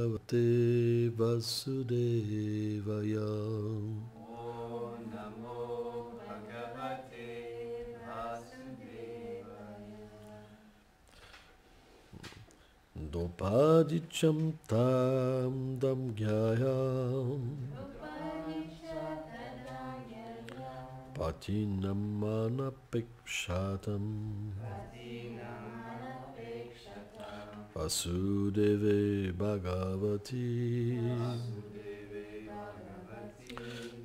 Bhagavate Vasudevaya. Om Namo Bhagavate Vasudevaya. Dopadicham tam dam gyayam patinam manapekshatam Vasudeve Bhagavati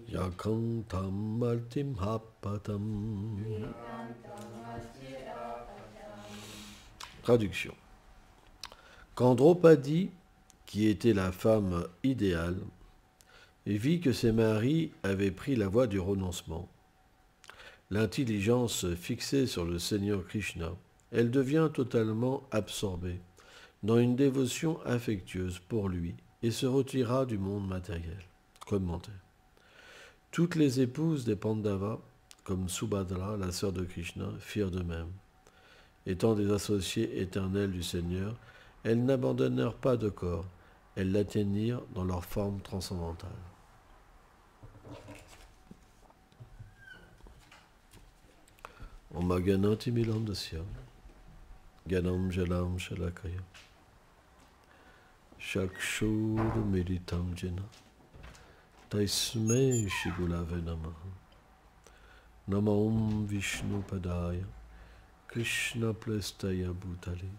Yakantam Martim Hapatam. Traduction. Quand Draupadi, qui était la femme idéale, vit que ses maris avaient pris la voie du renoncement, l'intelligence fixée sur le Seigneur Krishna, elle devient totalement absorbée dans une dévotion affectueuse pour lui et se retira du monde matériel. Commentaire. Toutes les épouses des Pandavas, comme Subhadra, la sœur de Krishna, firent de même. Étant des associés éternels du Seigneur, elles n'abandonnèrent pas de corps, elles l'atteignirent dans leur forme transcendantale. Om Ganati Milandasya Ganam Jalam Shalakaya Shakshur Meditam Jena Taisme Shigulave Namaha Nama Om Vishnu Padaya Krishna Plestaya Bhutale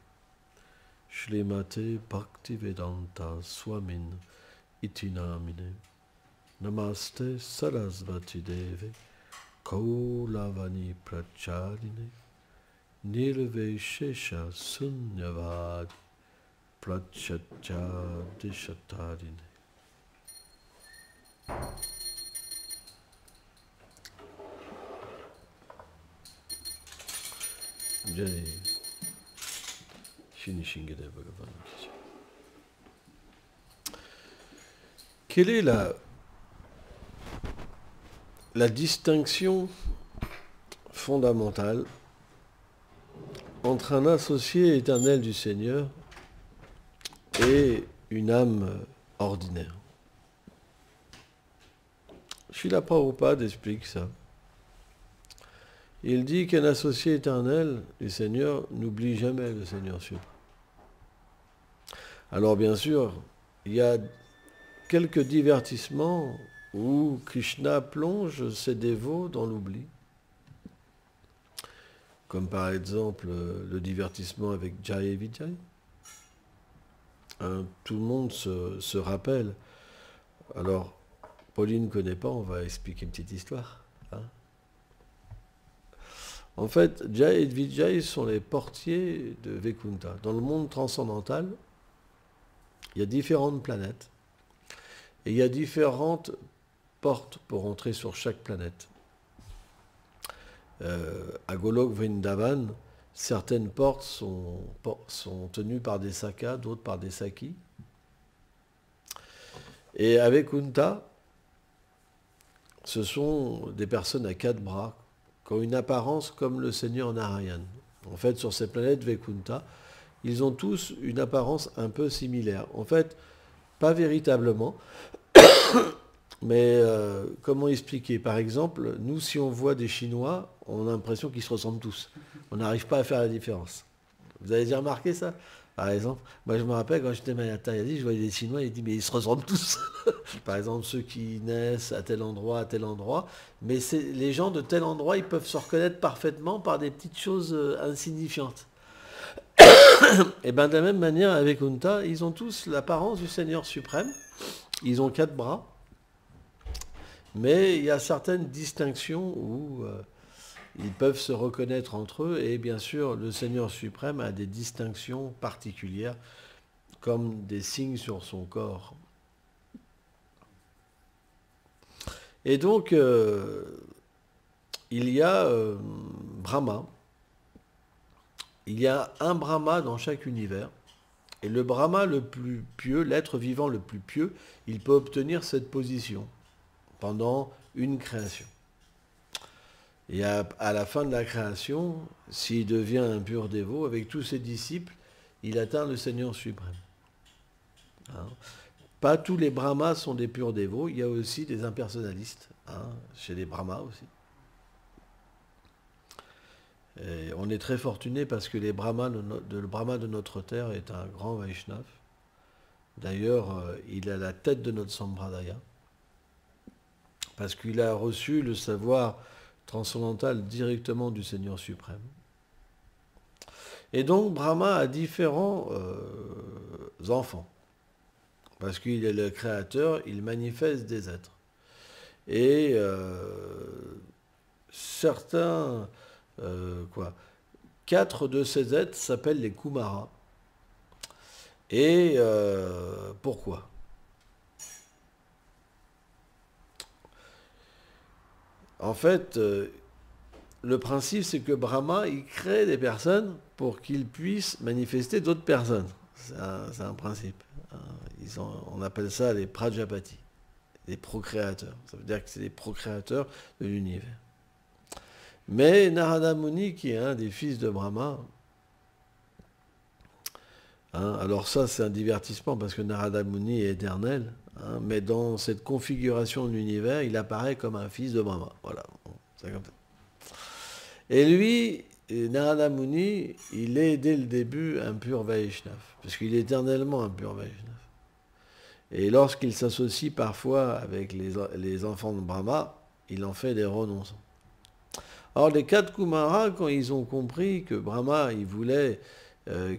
Shrimate Bhaktivedanta Swamin Itinamine Namaste Sarasvati Deve Kaulavani Pracharine Nirveshesha Sunyavad Prachachadishatarine. Jai Shini Shingade Bhagavan. Quelle est la distinction fondamentale entre un associé éternel du Seigneur et une âme ordinaire? Srila Prabhupada explique ça. Il dit qu'un associé éternel du Seigneur n'oublie jamais le Seigneur suprême. Alors bien sûr, il y a quelques divertissements où Krishna plonge ses dévots dans l'oubli. Comme par exemple le divertissement avec Jai et Vijay. Tout le monde se rappelle. Alors, Pauline ne connaît pas, on va expliquer une petite histoire. En fait, Jai et Vijay sont les portiers de Vaikuntha. Dans le monde transcendantal, il y a différentes planètes. Et il y a différentes portes pour entrer sur chaque planète. À Golok Vrindavan, certaines portes sont tenues par des sakas, d'autres par des sakis. Et à Vaikuntha, ce sont des personnes à 4 bras, qui ont une apparence comme le Seigneur Narayan. En fait, sur ces planètes Vaikuntha, ils ont tous une apparence un peu similaire. En fait, pas véritablement, mais comment expliquer? Par exemple, nous, si on voit des Chinois, on a l'impression qu'ils se ressemblent tous. On n'arrive pas à faire la différence. Vous avez déjà remarqué ça? Par exemple, moi je me rappelle quand j'étais à Taïadi, je voyais des Chinois, il dit mais ils se ressemblent tous. Par exemple, ceux qui naissent à tel endroit, mais les gens de tel endroit, ils peuvent se reconnaître parfaitement par des petites choses insignifiantes. Et bien de la même manière, avec Unta, ils ont tous l'apparence du Seigneur suprême, ils ont 4 bras, mais il y a certaines distinctions où ils peuvent se reconnaître entre eux, et bien sûr, le Seigneur suprême a des distinctions particulières, comme des signes sur son corps. Et donc, il y a Brahma. Il y a un Brahma dans chaque univers. Et le Brahma le plus pieux, l'être vivant le plus pieux, il peut obtenir cette position pendant une création. Et à la fin de la création, s'il devient un pur dévot, avec tous ses disciples, il atteint le Seigneur suprême. Hein. Pas tous les brahmas sont des purs dévots, il y a aussi des impersonnalistes, hein, chez les brahmas aussi. Et on est très fortuné parce que le brahma de notre terre est un grand Vaishnav. D'ailleurs, il a la tête de notre Sampradaya, parce qu'il a reçu le savoir transcendantal directement du Seigneur suprême. Et donc Brahma a différents enfants, parce qu'il est le créateur, il manifeste des êtres. Et certains, 4 de ces êtres s'appellent les Kumaras. Et pourquoi ? En fait, le principe, c'est que Brahma, il crée des personnes pour qu'ils puissent manifester d'autres personnes. C'est un principe. On appelle ça les Prajapati, les procréateurs. Ça veut dire que c'est les procréateurs de l'univers. Mais Narada Muni, qui est un des fils de Brahma, alors ça, c'est un divertissement parce que Narada Muni est éternel, mais dans cette configuration de l'univers, il apparaît comme un fils de Brahma. Voilà, c'est comme ça. Et lui, Narada Muni, il est dès le début un pur Vaishnav, parce qu'il est éternellement un pur Vaishnav. Et lorsqu'il s'associe parfois avec les enfants de Brahma, il en fait des renonçants. Alors les 4 Kumaras, quand ils ont compris que Brahma, il voulait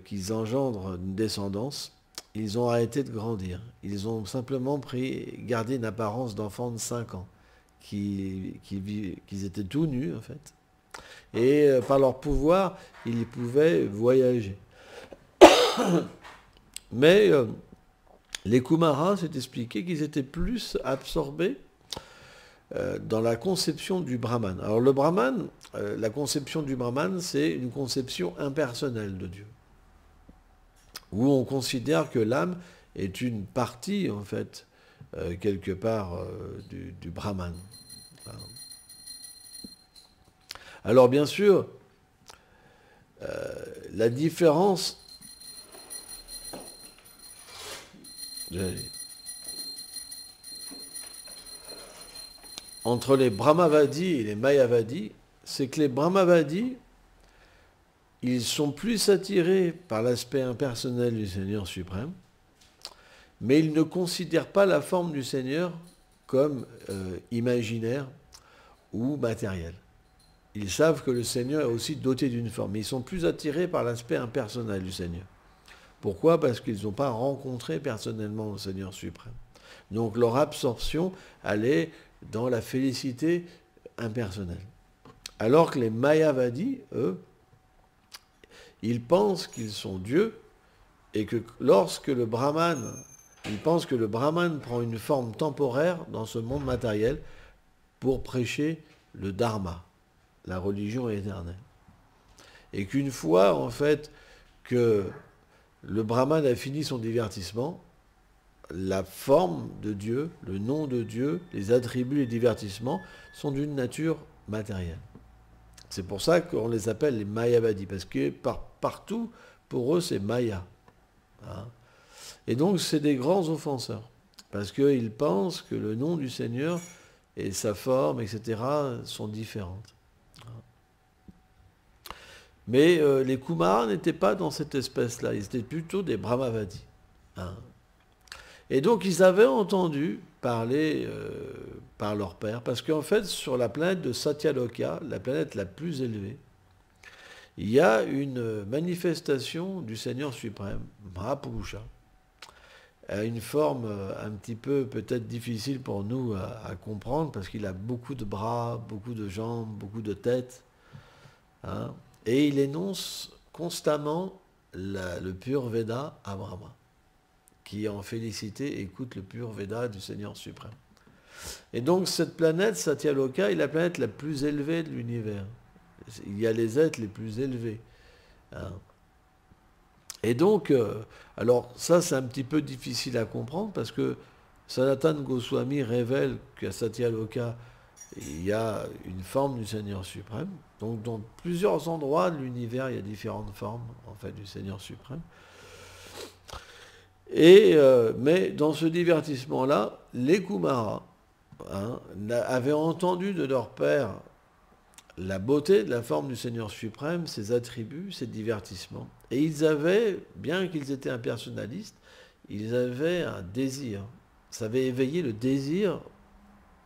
qu'ils engendrent une descendance, ils ont arrêté de grandir. Ils ont simplement gardé une apparence d'enfants de 5 ans, qu'ils étaient tout nus en fait. Et par leur pouvoir, ils pouvaient voyager. Mais les Kumaras, c'est expliqué qu'ils étaient plus absorbés dans la conception du Brahman. Alors le Brahman, la conception du Brahman, c'est une conception impersonnelle de Dieu, où on considère que l'âme est une partie, en fait, quelque part, du Brahman. Alors bien sûr, la différence entre les Brahmavadis et les Mayavadis, c'est que les Brahmavadis, ils sont plus attirés par l'aspect impersonnel du Seigneur suprême, mais ils ne considèrent pas la forme du Seigneur comme imaginaire ou matérielle. Ils savent que le Seigneur est aussi doté d'une forme, mais ils sont plus attirés par l'aspect impersonnel du Seigneur. Pourquoi ? Parce qu'ils n'ont pas rencontré personnellement le Seigneur suprême. Donc leur absorption, elle est dans la félicité impersonnelle. Alors que les Mayavadis, eux, ils pensent qu'ils sont Dieu, et que lorsque le Brahman, ils pensent que le Brahman prend une forme temporaire dans ce monde matériel pour prêcher le Dharma, la religion éternelle. Et qu'une fois, en fait, que le Brahman a fini son divertissement, la forme de Dieu, le nom de Dieu, les attributs et divertissements sont d'une nature matérielle. C'est pour ça qu'on les appelle les Mayavadis, parce que partout, pour eux, c'est Maya. Et donc, c'est des grands offenseurs, parce qu'ils pensent que le nom du Seigneur et sa forme, etc., sont différentes. Mais les Kumaras n'étaient pas dans cette espèce-là, ils étaient plutôt des Brahmavadis. Et donc ils avaient entendu parler par leur père, parce qu'en fait, sur la planète de Satyaloka, la planète la plus élevée, il y a une manifestation du Seigneur suprême, Mahapurusha, à une forme un petit peu peut-être difficile pour nous à comprendre, parce qu'il a beaucoup de bras, beaucoup de jambes, beaucoup de têtes, et il énonce constamment le pur Veda à Brahma, qui en félicité écoute le pur Veda du Seigneur suprême. Et donc cette planète, Satyaloka, est la planète la plus élevée de l'univers. Il y a les êtres les plus élevés. Et donc, alors ça c'est un petit peu difficile à comprendre, parce que Sanatana Goswami révèle qu'à Satyaloka, il y a une forme du Seigneur suprême. Donc dans plusieurs endroits de l'univers, il y a différentes formes en fait du Seigneur suprême. Mais dans ce divertissement-là, les Kumaras avaient entendu de leur père la beauté de la forme du Seigneur suprême, ses attributs, ses divertissements. Et ils avaient, bien qu'ils étaient impersonnalistes, ils avaient un désir. Ça avait éveillé le désir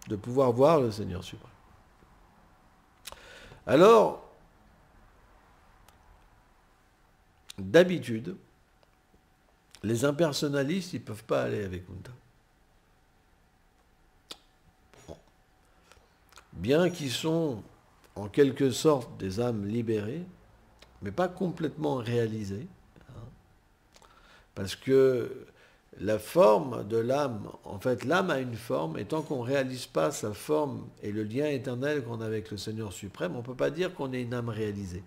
de pouvoir voir le Seigneur suprême. Alors, d'habitude, les impersonnalistes, ils ne peuvent pas aller avec Kunta. Bon. Bien qu'ils sont en quelque sorte des âmes libérées, mais pas complètement réalisées, parce que la forme de l'âme, en fait l'âme a une forme, et tant qu'on ne réalise pas sa forme et le lien éternel qu'on a avec le Seigneur suprême, on ne peut pas dire qu'on est une âme réalisée.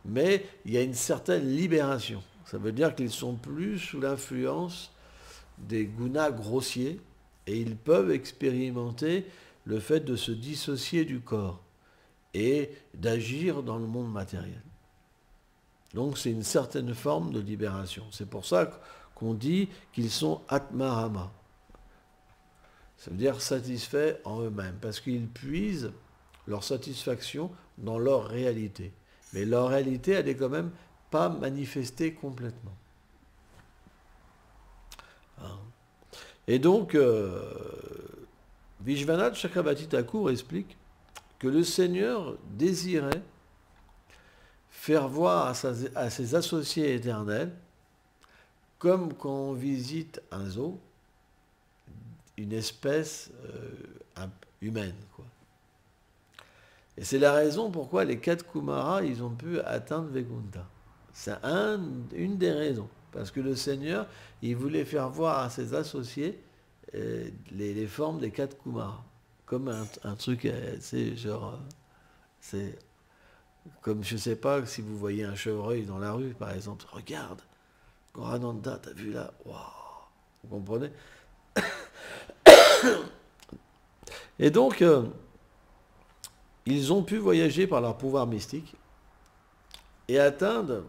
Mais il y a une certaine libération. Ça veut dire qu'ils sont plus sous l'influence des gunas grossiers, et ils peuvent expérimenter le fait de se dissocier du corps et d'agir dans le monde matériel. Donc c'est une certaine forme de libération. C'est pour ça qu'on dit qu'ils sont Atmarama. Ça veut dire satisfaits en eux-mêmes, parce qu'ils puisent leur satisfaction dans leur réalité. Mais leur réalité, elle n'est quand même pas manifestée complètement. Et donc, Vishwanath Chakravarti Thakur explique que le Seigneur désirait faire voir à ses associés éternels, comme quand on visite un zoo, une espèce humaine, quoi. Et c'est la raison pourquoi les 4 Kumaras, ils ont pu atteindre Vaikuntha. C'est une des raisons. Parce que le Seigneur, il voulait faire voir à ses associés les formes des 4 Kumaras. Comme un truc, c'est genre... c'est comme, je ne sais pas, si vous voyez un chevreuil dans la rue, par exemple, regarde, Gorananda, t'as vu là? Waouh! Vous comprenez? Et donc, ils ont pu voyager par leur pouvoir mystique et atteindre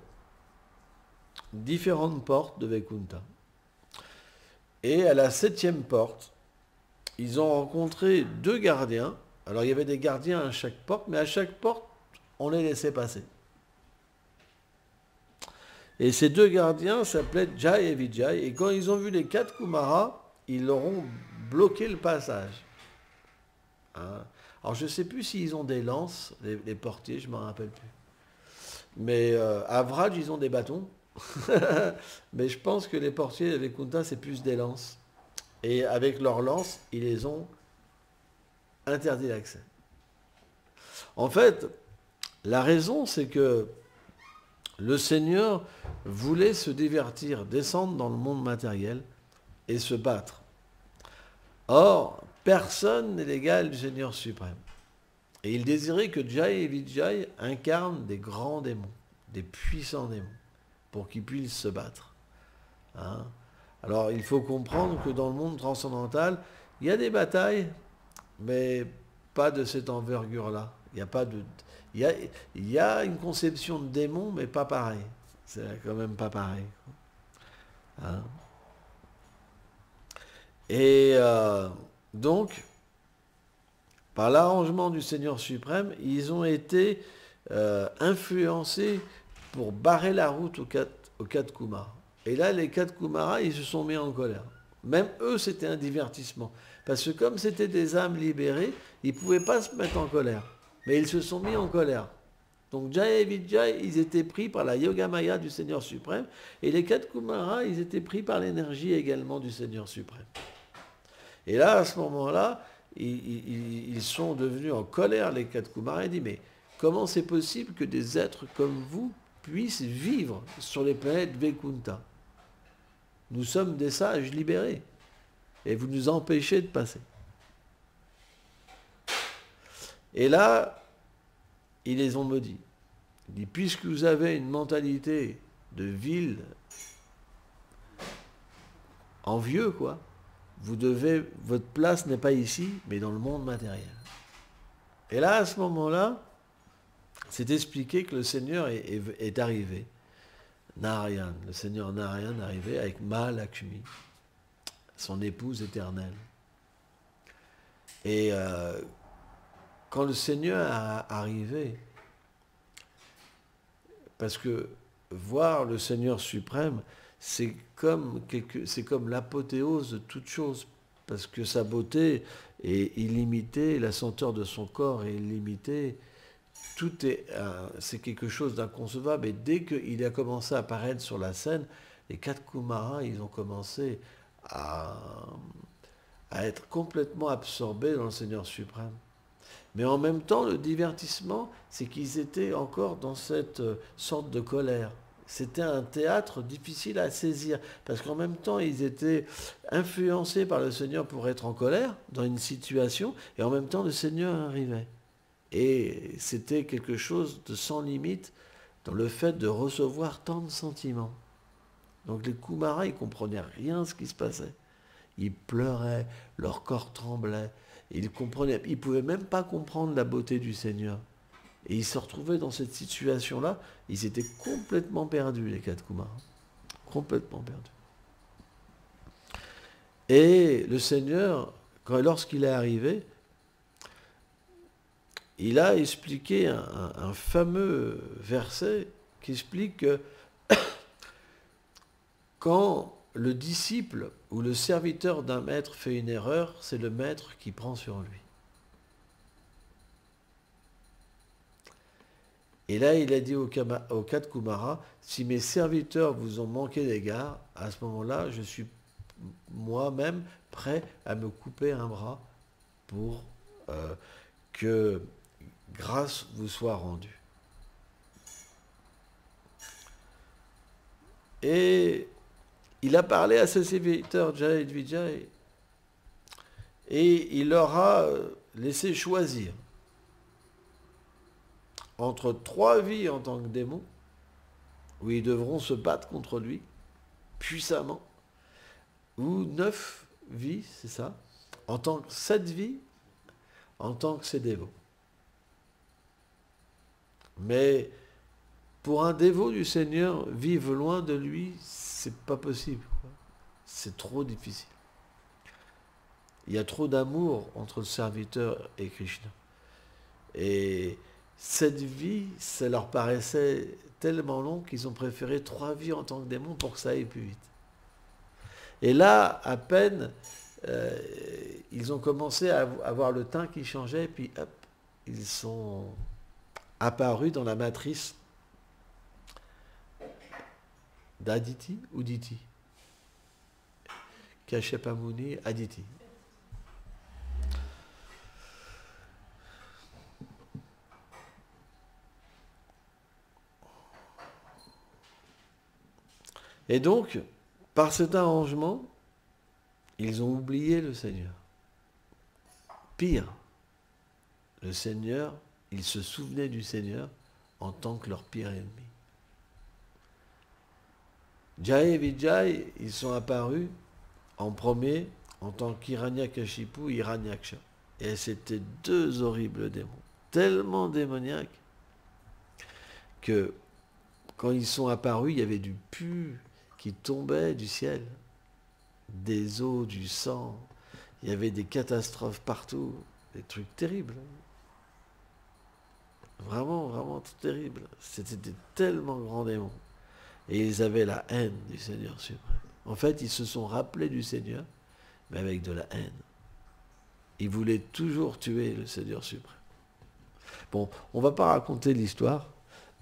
différentes portes de Vaikuntha. Et à la 7e porte, ils ont rencontré 2 gardiens. Alors il y avait des gardiens à chaque porte, mais à chaque porte, on les laissait passer. Et ces 2 gardiens s'appelaient Jai et Vijay, et quand ils ont vu les 4 Kumaras, ils leur ont bloqué le passage. Alors je ne sais plus s'ils ont des lances, les portiers, je ne m'en rappelle plus. Mais à Vraj, ils ont des bâtons. Mais je pense que les portiers de Vaikuntha, c'est plus des lances. Et avec leurs lances, ils les ont interdit l'accès. En fait, la raison, c'est que le Seigneur voulait se divertir, descendre dans le monde matériel et se battre. Or, personne n'est l'égal du Seigneur suprême. Et il désirait que Jai et Vijay incarnent des grands démons, des puissants démons, pour qu'ils puissent se battre. Alors, il faut comprendre que dans le monde transcendantal, il y a des batailles, mais pas de cette envergure-là. Il y a une conception de démon, mais pas pareil. C'est quand même pas pareil. Et donc, par l'arrangement du Seigneur suprême, ils ont été influencés pour barrer la route aux quatre Kumaras. Et là, les 4 Kumaras, ils se sont mis en colère. Même eux, c'était un divertissement. Parce que comme c'était des âmes libérées, ils ne pouvaient pas se mettre en colère. Mais ils se sont mis en colère. Donc Jai et Vijay, ils étaient pris par la Yoga Maya du Seigneur suprême. Et les 4 Kumaras, ils étaient pris par l'énergie également du Seigneur suprême. Et là, à ce moment-là, ils sont devenus en colère, les 4 Kumaras. Ils disent, mais comment c'est possible que des êtres comme vous puissent vivre sur les planètes Vaikuntha? Nous sommes des sages libérés. Et vous nous empêchez de passer. Et là, ils les ont maudits. Il dit, puisque vous avez une mentalité de ville envieux, quoi, votre place n'est pas ici, mais dans le monde matériel. Et là, à ce moment-là, c'est expliqué que le Seigneur est arrivé Narayan, le Seigneur Narayan arrivait avec Mahalakshmi, son épouse éternelle. Et quand le Seigneur arrivait, parce que voir le Seigneur suprême, c'est comme l'apothéose de toute chose, parce que sa beauté est illimitée, la senteur de son corps est illimitée, c'est quelque chose d'inconcevable. Et dès qu'il a commencé à apparaître sur la scène, les 4 Kumaras, ils ont commencé à être complètement absorbés dans le Seigneur suprême. Mais en même temps, le divertissement, c'est qu'ils étaient encore dans cette sorte de colère. C'était un théâtre difficile à saisir, parce qu'en même temps, ils étaient influencés par le Seigneur pour être en colère dans une situation, et en même temps, le Seigneur arrivait. Et c'était quelque chose de sans limite dans le fait de recevoir tant de sentiments. Donc les Kumaras, ils ne comprenaient rien de ce qui se passait. Ils pleuraient, leur corps tremblait. Ils ne pouvaient même pas comprendre la beauté du Seigneur. Et ils se retrouvaient dans cette situation-là. Ils étaient complètement perdus, les 4 Kumaras. Complètement perdus. Et le Seigneur, lorsqu'il est arrivé, il a expliqué un fameux verset qui explique que quand le disciple ou le serviteur d'un maître fait une erreur, c'est le maître qui prend sur lui. Et là, il a dit aux 4 Kumaras, si mes serviteurs vous ont manqué d'égard, à ce moment-là, je suis moi-même prêt à me couper un bras pour que grâce vous soit rendue. Et il a parlé à ses serviteurs, Jai et Vijay, et il leur a laissé choisir entre 3 vies en tant que démons, où ils devront se battre contre lui, puissamment, ou 9 vies, c'est ça, en tant que 7 vies, en tant que ses dévots. Mais pour un dévot du Seigneur, vivre loin de lui, c'est pas possible. C'est trop difficile. Il y a trop d'amour entre le serviteur et Krishna. Et cette vie, ça leur paraissait tellement long qu'ils ont préféré 3 vies en tant que démon pour que ça aille plus vite. Et là, à peine, ils ont commencé à avoir le teint qui changeait, et puis hop, ils sont apparus dans la matrice d'Aditi ou Diti. Kashyapamuni, Aditi. Et donc, par cet arrangement, ils ont oublié le Seigneur. Pire, le Seigneur, ils se souvenaient du Seigneur en tant que leur pire ennemi. Jai et Vijay, ils sont apparus en premier en tant qu'Hiranyakashipu et Hiranyaksha. Et c'était 2 horribles démons, tellement démoniaques, que quand ils sont apparus, il y avait du pu qui tombait du ciel, des eaux, du sang, il y avait des catastrophes partout, des trucs terribles. Vraiment, vraiment terribles. C'était des tellement grands démons. Et ils avaient la haine du Seigneur suprême. En fait, ils se sont rappelés du Seigneur, mais avec de la haine. Ils voulaient toujours tuer le Seigneur suprême. Bon, on ne va pas raconter l'histoire,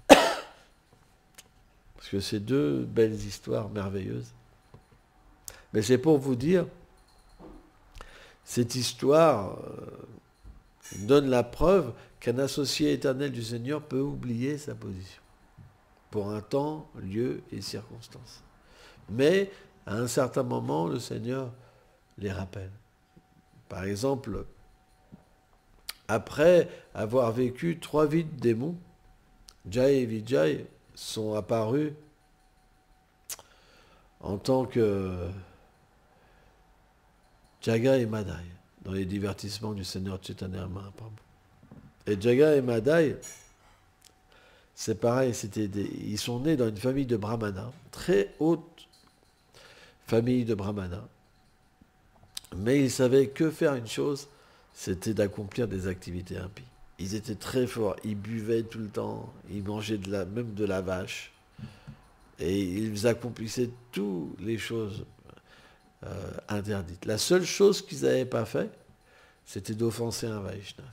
parce que c'est 2 belles histoires merveilleuses. Mais c'est pour vous dire, cette histoire donne la preuve qu'un associé éternel du Seigneur peut oublier sa position, pour un temps, lieu et circonstance. Mais, à un certain moment, le Seigneur les rappelle. Par exemple, après avoir vécu 3 vies de démons, Jai et Vijay sont apparus en tant que Jaga et Madai dans les divertissements du Seigneur Chaitanya Mahaprabhu. Et Jaga et Madai, c'est pareil, ils sont nés dans une famille de brahmanas, très haute famille de brahmanas, mais ils savaient que faire une chose, c'était d'accomplir des activités impies. Ils étaient très forts, ils buvaient tout le temps, ils mangeaient même de la vache, et ils accomplissaient toutes les choses interdites. La seule chose qu'ils n'avaient pas fait, c'était d'offenser un Vaishnav.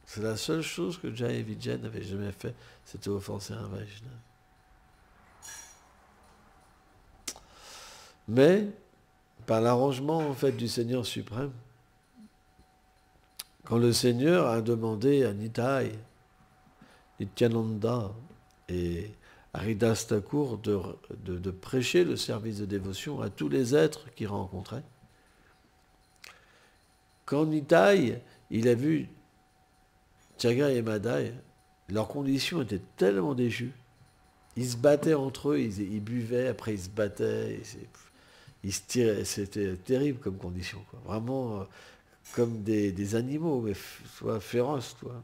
C'est la seule chose que Jai et Vijay n'avaient jamais fait, c'était offenser un Vaishnav. Mais, par l'arrangement en fait du Seigneur suprême, quand le Seigneur a demandé à Nitai, Nityananda et Haridas Thakur de prêcher le service de dévotion à tous les êtres qu'il rencontrait, quand Nitai, il a vu Jagai et Madai, leurs conditions étaient tellement déchues, ils se battaient entre eux, ils buvaient, après ils se battaient, ils se tiraient, c'était terrible comme condition, quoi. Vraiment comme des animaux, mais soit féroces, toi.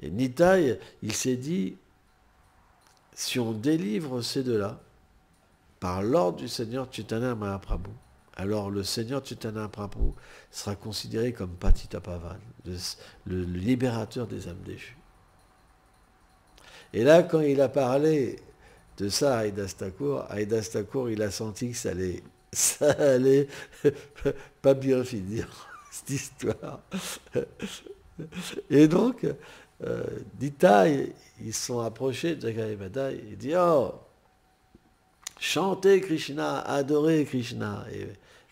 Et Nitai, il s'est dit, si on délivre ces deux-là, par l'ordre du Seigneur Chaitanya Mahaprabhu, alors le Seigneur Chaitanya Mahaprabhu sera considéré comme Patitapavan, le libérateur des âmes déchues. Et là, quand il a parlé de ça à Haridas Thakur, il a senti que ça allait pas bien finir, cette histoire. Et donc, Nitai, ils se sont approchés de Jagai et Madai, il dit, oh, chantez Krishna, adorez Krishna,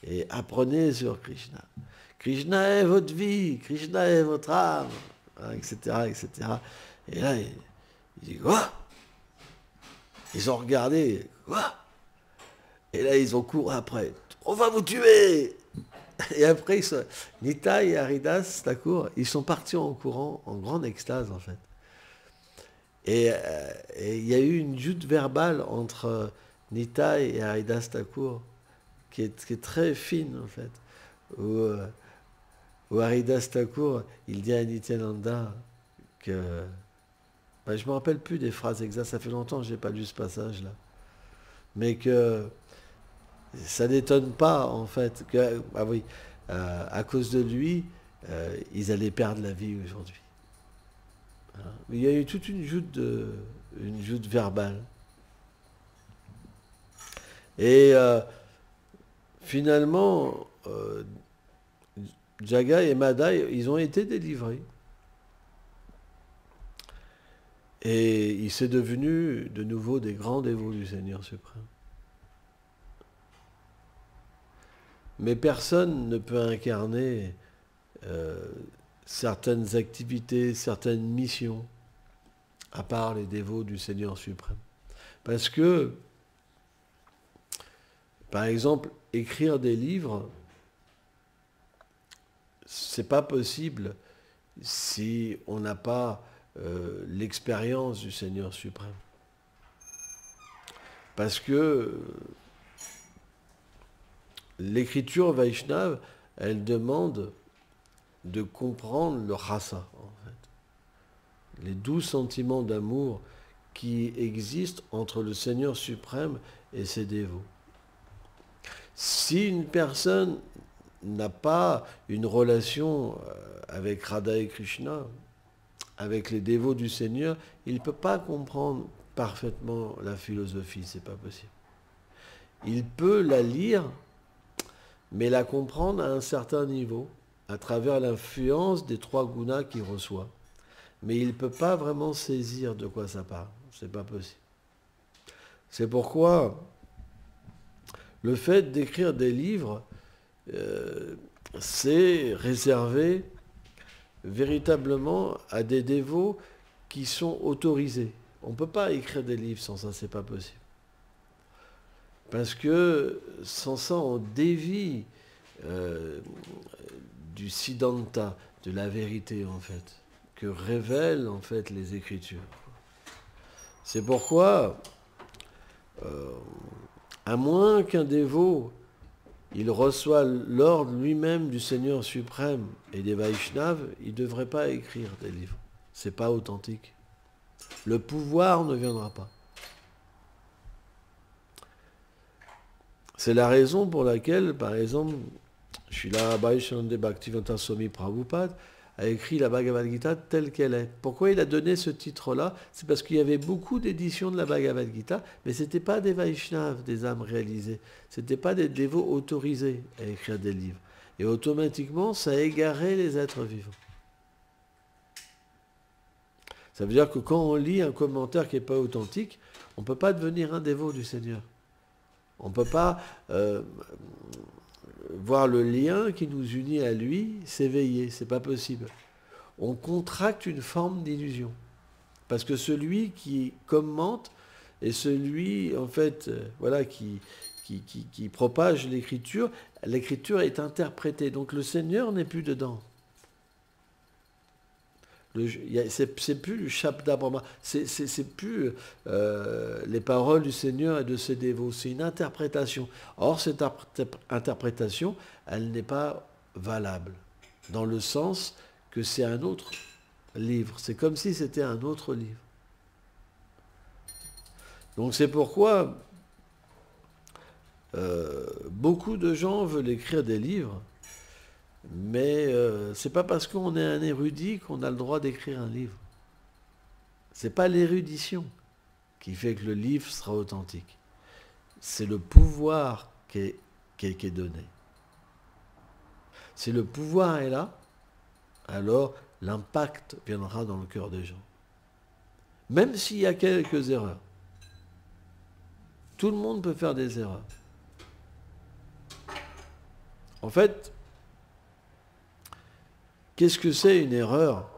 et apprenez sur Krishna. Krishna est votre vie, Krishna est votre âme, hein, etc., etc. Et là, il dit, quoi? Ils ont regardé, quoi? Et là, ils ont couru après, on va vous tuer! Et après, Nitai et Haridas Thakur, ils sont partis en courant, en grande extase, en fait. Et il y a eu une joute verbale entre Nitai et Haridas Thakur, qui est très fine, en fait, où Haridas Thakur, il dit à Nityananda que... je ne me rappelle plus des phrases exactes, ça fait longtemps que je n'ai pas lu ce passage-là, mais que ça n'étonne pas, en fait, que, à cause de lui, ils allaient perdre la vie aujourd'hui. Mais il y a eu toute une joute verbale. Et finalement, Jagai et Madai, ils ont été délivrés. Et il s'est devenu de nouveau des grands dévots du Seigneur suprême. Mais personne ne peut incarner certaines activités, certaines missions, à part les dévots du Seigneur suprême. Parce que, par exemple, écrire des livres, c'est pas possible si on n'a pas l'expérience du Seigneur suprême. Parce que l'écriture Vaishnave, elle demande de comprendre le rasa, en fait. Les 12 sentiments d'amour qui existent entre le Seigneur suprême et ses dévots. Si une personne n'a pas une relation avec Radha et Krishna, avec les dévots du Seigneur, il ne peut pas comprendre parfaitement la philosophie, c'est pas possible. Il peut la lire, mais la comprendre à un certain niveau, à travers l'influence des 3 gunas qu'il reçoit. Mais il ne peut pas vraiment saisir de quoi ça parle, c'est pas possible. C'est pourquoi le fait d'écrire des livres, c'est réservé véritablement à des dévots qui sont autorisés. On ne peut pas écrire des livres sans ça, c'est pas possible. Parce que sans ça, on dévie du Siddhanta, de la vérité en fait, que révèlent en fait les Écritures. C'est pourquoi, à moins qu'un dévot, il reçoit l'ordre lui-même du Seigneur suprême et des Vaishnavas, il ne devrait pas écrire des livres. C'est pas authentique. Le pouvoir ne viendra pas. C'est la raison pour laquelle, par exemple, Srila Bhaishanande Bhaktivedanta Swami Prabhupada a écrit la Bhagavad Gita telle qu'elle est. Pourquoi il a donné ce titre-là? C'est parce qu'il y avait beaucoup d'éditions de la Bhagavad Gita, mais ce n'étaient pas des Vaishnavas, des âmes réalisées. Ce n'étaient pas des dévots autorisés à écrire des livres. Et automatiquement, ça égarait les êtres vivants. Ça veut dire que quand on lit un commentaire qui n'est pas authentique, on ne peut pas devenir un dévot du Seigneur. On ne peut pas voir le lien qui nous unit à lui s'éveiller. Ce n'est pas possible. On contracte une forme d'illusion. Parce que celui qui commente et celui, en fait, voilà, qui propage l'écriture est interprétée. Donc le Seigneur n'est plus dedans. C'est plus le Shabda Brahma, c'est plus les paroles du Seigneur et de ses dévots, c'est une interprétation. Or, cette interprétation, elle n'est pas valable, dans le sens que c'est un autre livre. C'est comme si c'était un autre livre. Donc c'est pourquoi beaucoup de gens veulent écrire des livres, mais c'est pas parce qu'on est un érudit qu'on a le droit d'écrire un livre. C'est pas l'érudition qui fait que le livre sera authentique. C'est le pouvoir qui est donné. Si le pouvoir est là, alors l'impact viendra dans le cœur des gens. Même s'il y a quelques erreurs. Tout le monde peut faire des erreurs. En fait, qu'est-ce que c'est une erreur?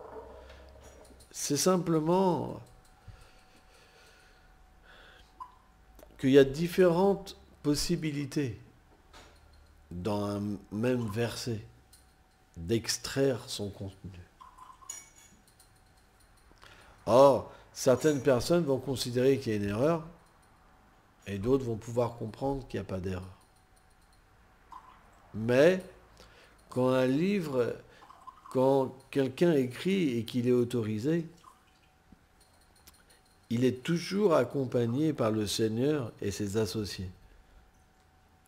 C'est simplement qu'il y a différentes possibilités dans un même verset d'extraire son contenu. Or, certaines personnes vont considérer qu'il y a une erreur et d'autres vont pouvoir comprendre qu'il n'y a pas d'erreur. Mais quand un livre... Quand quelqu'un écrit et qu'il est autorisé, il est toujours accompagné par le Seigneur et ses associés.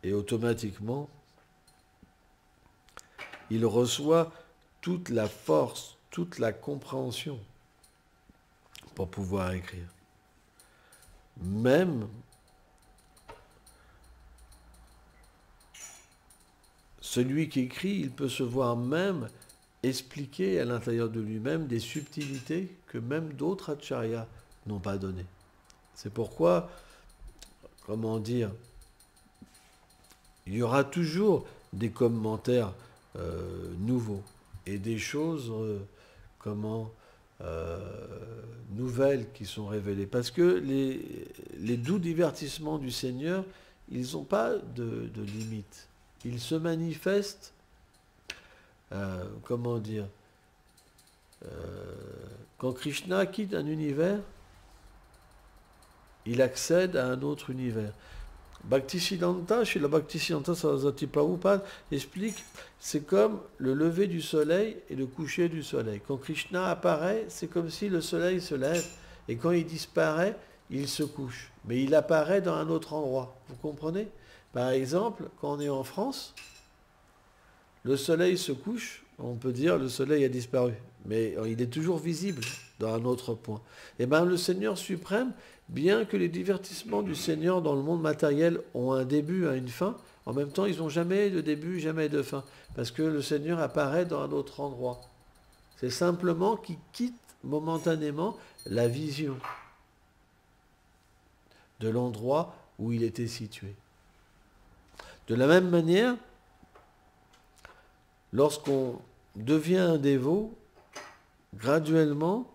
Et automatiquement, il reçoit toute la force, toute la compréhension pour pouvoir écrire. Même celui qui écrit, il peut se voir même expliquer à l'intérieur de lui-même des subtilités que même d'autres acharyas n'ont pas données. C'est pourquoi, comment dire, il y aura toujours des commentaires nouveaux et des choses nouvelles qui sont révélées. Parce que les doux divertissements du Seigneur, ils n'ont pas de limite. Ils se manifestent quand Krishna quitte un univers, il accède à un autre univers. Bhaktisiddhanta, chez la Bhaktisiddhanta Sarasvati Prabhupada, explique, c'est comme le lever du soleil et le coucher du soleil. Quand Krishna apparaît, c'est comme si le soleil se lève, et quand il disparaît, il se couche. Mais il apparaît dans un autre endroit. Vous comprenez? Par exemple, quand on est en France, le soleil se couche, on peut dire le soleil a disparu, mais il est toujours visible dans un autre point. Et bien le Seigneur suprême, bien que les divertissements du Seigneur dans le monde matériel ont un début, une fin, en même temps ils n'ont jamais de début, jamais de fin, parce que le Seigneur apparaît dans un autre endroit. C'est simplement qu'il quitte momentanément la vision de l'endroit où il était situé. De la même manière, lorsqu'on devient un dévot, graduellement,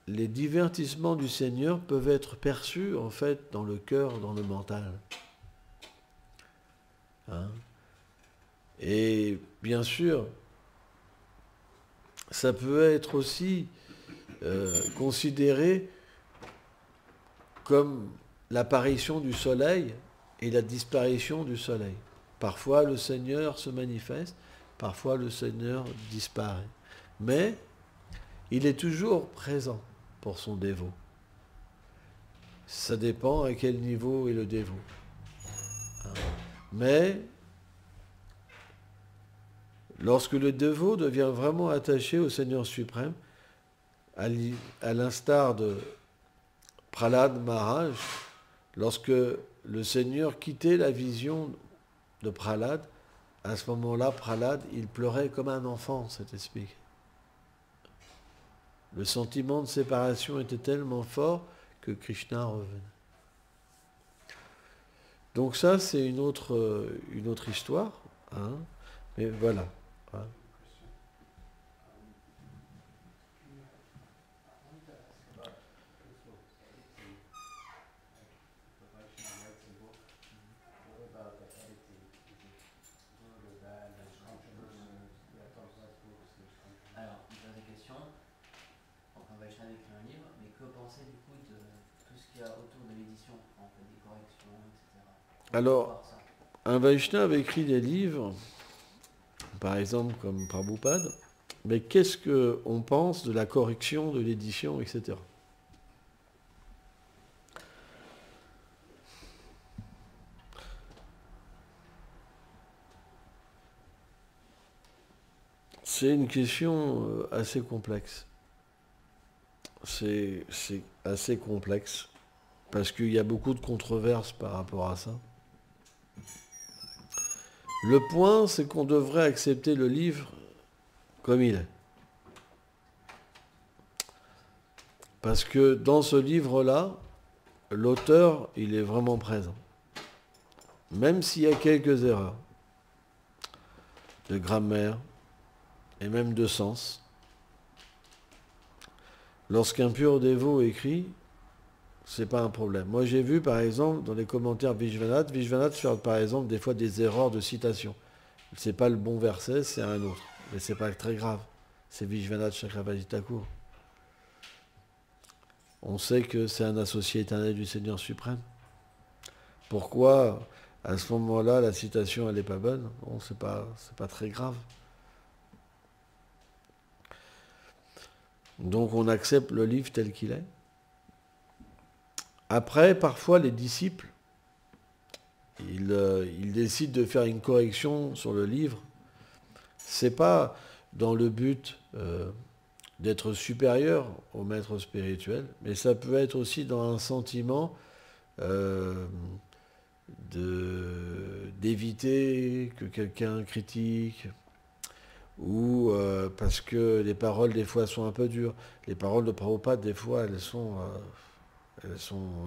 les divertissements du Seigneur peuvent être perçus, en fait, dans le cœur, dans le mental. Et bien sûr, ça peut être aussi considéré comme l'apparition du soleil et la disparition du soleil. Parfois, le Seigneur se manifeste, parfois le Seigneur disparaît. Mais il est toujours présent. pour son dévot. Ça dépend à quel niveau est le dévot. Mais lorsque le dévot devient vraiment attaché au Seigneur suprême, à l'instar de Prahlad Maharaj, lorsque le Seigneur quittait la vision de Prahlad, à ce moment-là, Prahlad, il pleurait comme un enfant, c'est expliqué. Le sentiment de séparation était tellement fort que Krishna revenait. Donc ça, c'est une autre histoire. Hein, mais voilà. Hein. Alors, une dernière question. On va échanger écrit un livre, mais que penser du coup de tout ce qu'il y a autour de l'édition, en fait, des corrections, etc. Alors, un Vaishnava écrit des livres, par exemple comme Prabhupada, mais qu'est-ce qu'on pense de la correction, de l'édition, etc. C'est une question assez complexe. C'est assez complexe, parce qu'il y a beaucoup de controverses par rapport à ça. Le point, c'est qu'on devrait accepter le livre comme il est. Parce que dans ce livre-là, l'auteur, il est vraiment présent. Même s'il y a quelques erreurs de grammaire et même de sens. Lorsqu'un pur dévot écrit, c'est pas un problème. Moi, j'ai vu, par exemple, dans les commentaires Vishwanath fait, par exemple, des fois des erreurs de citation. C'est pas le bon verset, c'est un autre. Mais c'est pas très grave. C'est Vishwanath Chakravarti Thakur. On sait que c'est un associé éternel du Seigneur suprême. Pourquoi, à ce moment-là, la citation, elle n'est pas bonne? Bon, c'est pas très grave. Donc, on accepte le livre tel qu'il est. Après, parfois, les disciples, ils décident de faire une correction sur le livre. C'est pas dans le but d'être supérieur au maître spirituel, mais ça peut être aussi dans un sentiment d'éviter que quelqu'un critique, ou parce que les paroles des fois sont un peu dures. Les paroles de Prabhupada, des fois, elles sont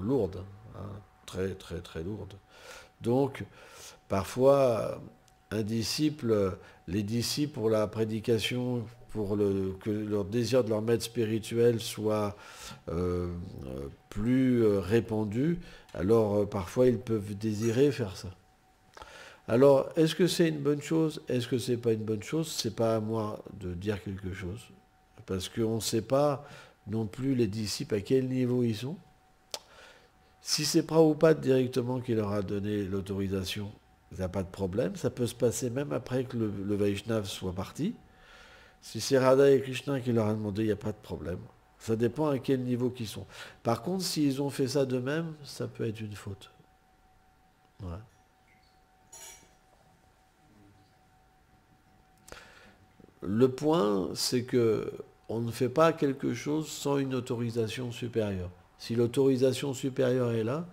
lourdes, hein, très très très lourdes. Donc, parfois, les disciples pour la prédication, pour que leur désir de leur maître spirituel soit plus répandu, alors parfois ils peuvent désirer faire ça. Alors, est-ce que c'est une bonne chose? Est-ce que c'est pas une bonne chose? C'est pas à moi de dire quelque chose. Parce qu'on ne sait pas non plus les disciples à quel niveau ils sont. Si c'est Prabhupada directement qui leur a donné l'autorisation, il n'y a pas de problème. Ça peut se passer même après que le Vaishnava soit parti. Si c'est Radha et Krishna qui leur a demandé, il n'y a pas de problème. Ça dépend à quel niveau qu'ils sont. Par contre, s'ils ont fait ça d'eux-mêmes, ça peut être une faute. Ouais. Le point, c'est que on ne fait pas quelque chose sans une autorisation supérieure. Si l'autorisation supérieure est là,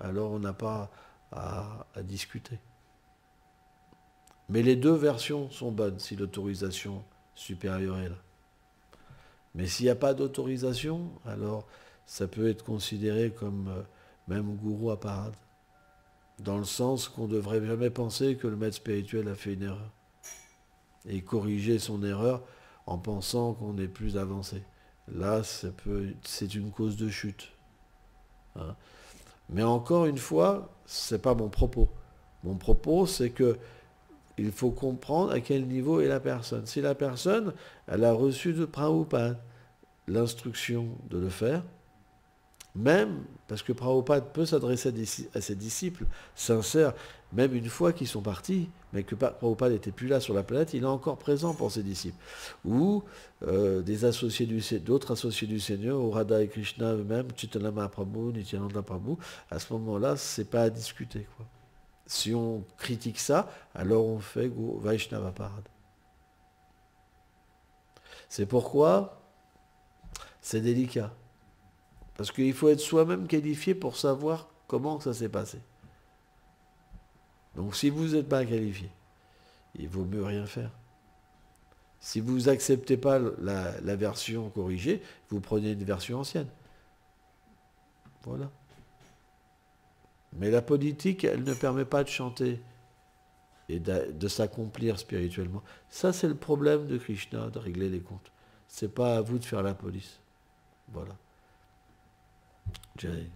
alors on n'a pas à discuter. Mais les deux versions sont bonnes si l'autorisation supérieure est là. Mais s'il n'y a pas d'autorisation, alors ça peut être considéré comme même gourou à parade. Dans le sens qu'on ne devrait jamais penser que le maître spirituel a fait une erreur. Et corriger son erreur en pensant qu'on est plus avancé. Là, c'est une cause de chute. Hein. Mais encore une fois, ce n'est pas mon propos. Mon propos, c'est que il faut comprendre à quel niveau est la personne. Si la personne, elle a reçu de Prabhupada l'instruction de le faire, même parce que Prabhupada peut s'adresser à ses disciples sincères, même une fois qu'ils sont partis, mais que Prabhupada n'était plus là sur la planète, il est encore présent pour ses disciples. Ou d'autres associés du Seigneur, ou Radha et Krishna eux-mêmes, Chaitanya Mahaprabhu, Nityananda Prabhu, à ce moment-là, c'est pas à discuter, quoi. Si on critique ça, alors on fait Vaishnava Parade. C'est pourquoi c'est délicat. Parce qu'il faut être soi-même qualifié pour savoir comment ça s'est passé. Donc si vous n'êtes pas qualifié, il vaut mieux rien faire. Si vous n'acceptez pas la version corrigée, vous prenez une version ancienne. Voilà. Mais la politique, elle ne permet pas de chanter et de s'accomplir spirituellement. Ça, c'est le problème de Krishna, de régler les comptes. C'est pas à vous de faire la police. Voilà. Jai.